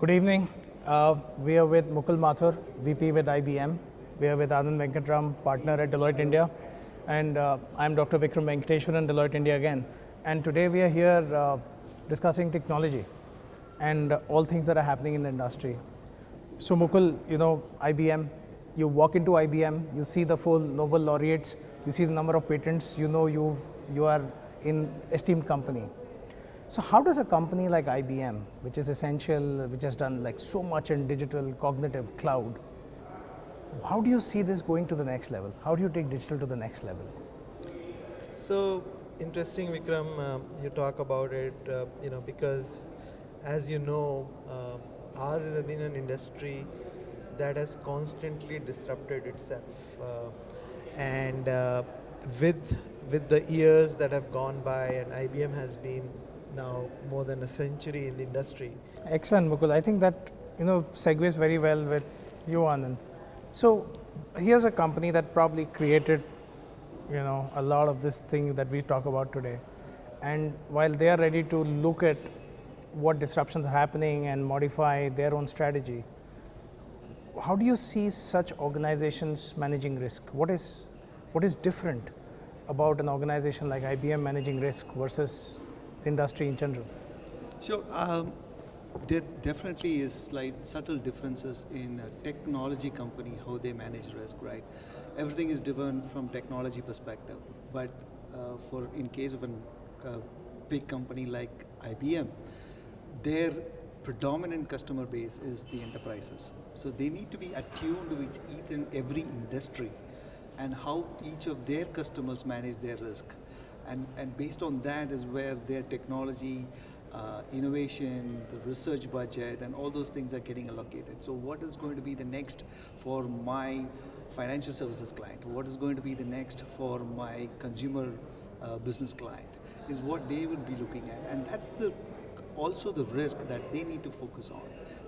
Good evening. We are with Mukul Mathur, VP with IBM. We are with Anand Venkatraman, partner at Deloitte India. And I'm Dr. Vikram Venkateshwaran, Deloitte India again. And today we are here discussing technology and all things that are happening in the industry. So Mukul, IBM, you walk into IBM, you see the full Nobel laureates, you see the number of patents, you are in esteemed company. So how does a company like IBM, which is essential, which has done like so much in digital, cognitive, cloud, how do you see this going to the next level? How do you take digital to the next level? So interesting, Vikram, you talk about it, because as you know, ours has been an industry that has constantly disrupted itself. And with the years that have gone by, and IBM has been now more than a century in the industry. Excellent, Mukul. I think that segues very well with you, Anand. So here's a company that probably created a lot of this thing that we talk about today. And while they are ready to look at what disruptions are happening and modify their own strategy, how do you see such organizations managing risk? What is different about an organization like IBM managing risk versus the industry in general? Sure. There definitely is slight subtle differences in a technology company, how they manage risk, right? Everything is driven from technology perspective. But in case of a big company like IBM, their predominant customer base is the enterprises. So they need to be attuned with each and every industry and how each of their customers manage their risk. And based on that is where their technology, innovation, the research budget, and all those things are getting allocated. So what is going to be the next for my financial services client? What is going to be the next for my consumer business client is what they will be looking at. And that's also the risk that they need to focus on,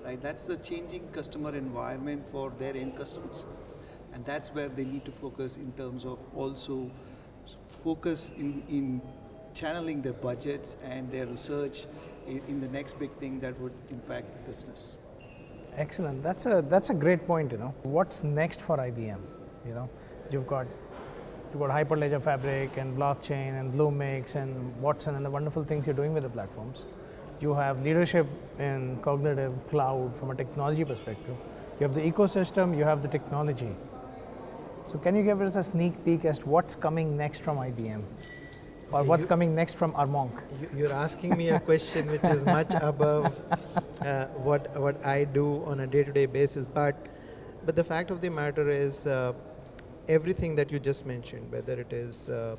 right? That's the changing customer environment for their end customers. And that's where they need to focus in terms of also focus in channeling their budgets and their research in the next big thing that would impact the business. Excellent. That's a great point. What's next for IBM? You've got Hyperledger Fabric and blockchain and Bluemix and Watson and the wonderful things you're doing with the platforms. You have leadership in cognitive cloud from a technology perspective. You have the ecosystem, you have the technology. So can you give us a sneak peek as to what's coming next from IBM? Or what's coming next from Armonk? You're asking me a question which is much above what I do on a day-to-day basis. But the fact of the matter is everything that you just mentioned, whether it is the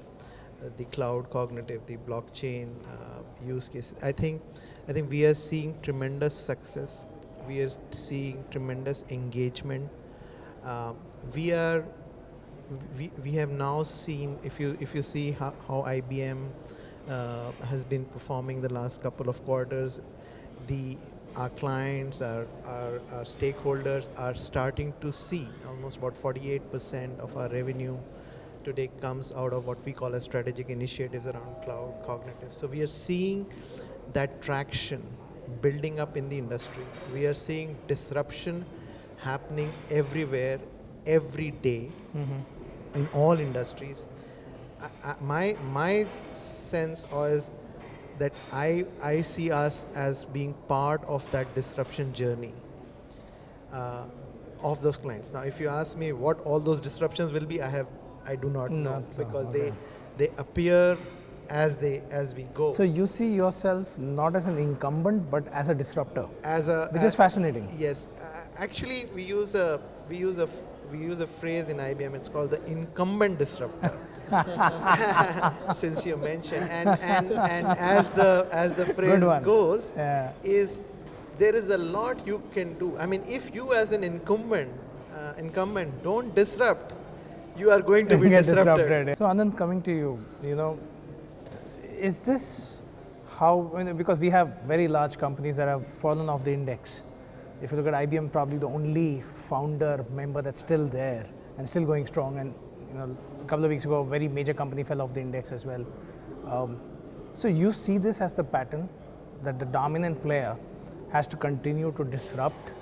cloud, cognitive, the blockchain use case, I think we are seeing tremendous success. We are seeing tremendous engagement. We have now seen, if you see how IBM has been performing the last couple of quarters, our clients, our stakeholders are starting to see almost about 48% of our revenue today comes out of what we call as strategic initiatives around cloud, cognitive. So we are seeing that traction building up in the industry. We are seeing disruption happening everywhere, every day. Mm-hmm. In all industries. My sense is that I see us as being part of that disruption journey of those clients. Now, if you ask me what all those disruptions will be, I do not know because they appear as we go. So you see yourself not as an incumbent but as a disruptor, which is fascinating. Yes, actually we use a phrase in IBM. It's called the incumbent disruptor. Since you mentioned, and as the phrase goes, is there is a lot you can do. I mean, if you as an incumbent don't disrupt, you are going to be disrupted. So Anand, coming to you, is this how? Because we have very large companies that have fallen off the index. If you look at IBM, probably the only founder member that's still there and still going strong. And a couple of weeks ago, a very major company fell off the index as well. So you see this as the pattern that the dominant player has to continue to disrupt,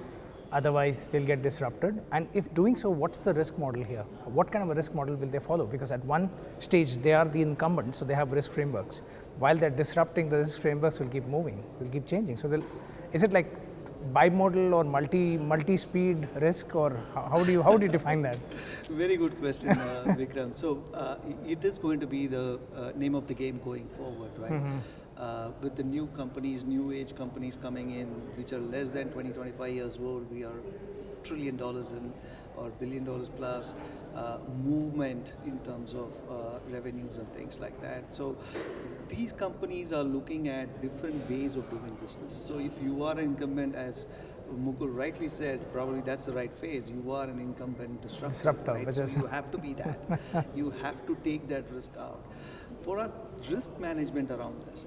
otherwise they'll get disrupted. And if doing so, what's the risk model here? What kind of a risk model will they follow? Because at one stage they are the incumbent, so they have risk frameworks. While they're disrupting, the risk frameworks will keep moving, will keep changing. So is it like bimodal or multi-speed risk, or how do you define that? Very good question, Vikram. So it is going to be the name of the game going forward, right? With the new companies, new age companies coming in, which are less than 25 years old, we are $1 trillion in or $1 billion plus movement in terms of revenues and things like that. So these companies are looking at different ways of doing business. So if you are an incumbent, as Mukul rightly said, probably that's the right phase. You are an incumbent disruptor, right? So you have to be that. You have to take that risk out. For us, risk management around this,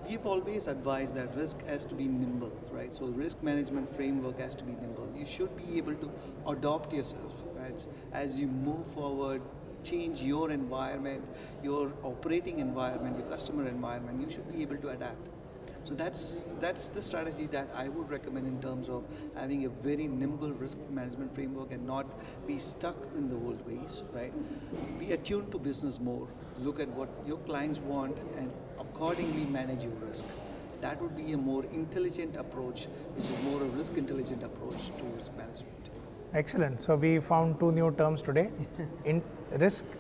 we've always advised that risk has to be nimble, right? So risk management framework has to be nimble. You should be able to adopt yourself, right? As you move forward, change your environment, your operating environment, your customer environment, you should be able to adapt. So that's the strategy that I would recommend in terms of having a very nimble risk management framework and not be stuck in the old ways, right? Be attuned to business more. Look at what your clients want and accordingly manage your risk. That would be a more intelligent approach, which is more a risk intelligent approach to risk management. Excellent. So we found two new terms today: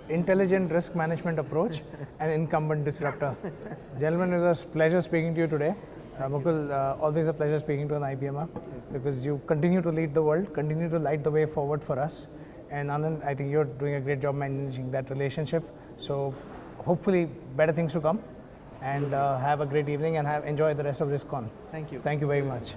intelligent risk management approach and incumbent disruptor. Gentlemen, it was a pleasure speaking to you today. Mukul, always a pleasure speaking to an IBMer, because you continue to lead the world, continue to light the way forward for us. And Anand, I think you're doing a great job managing that relationship. So hopefully better things to come. And have a great evening and enjoy the rest of this con. Thank you. Thank you very much.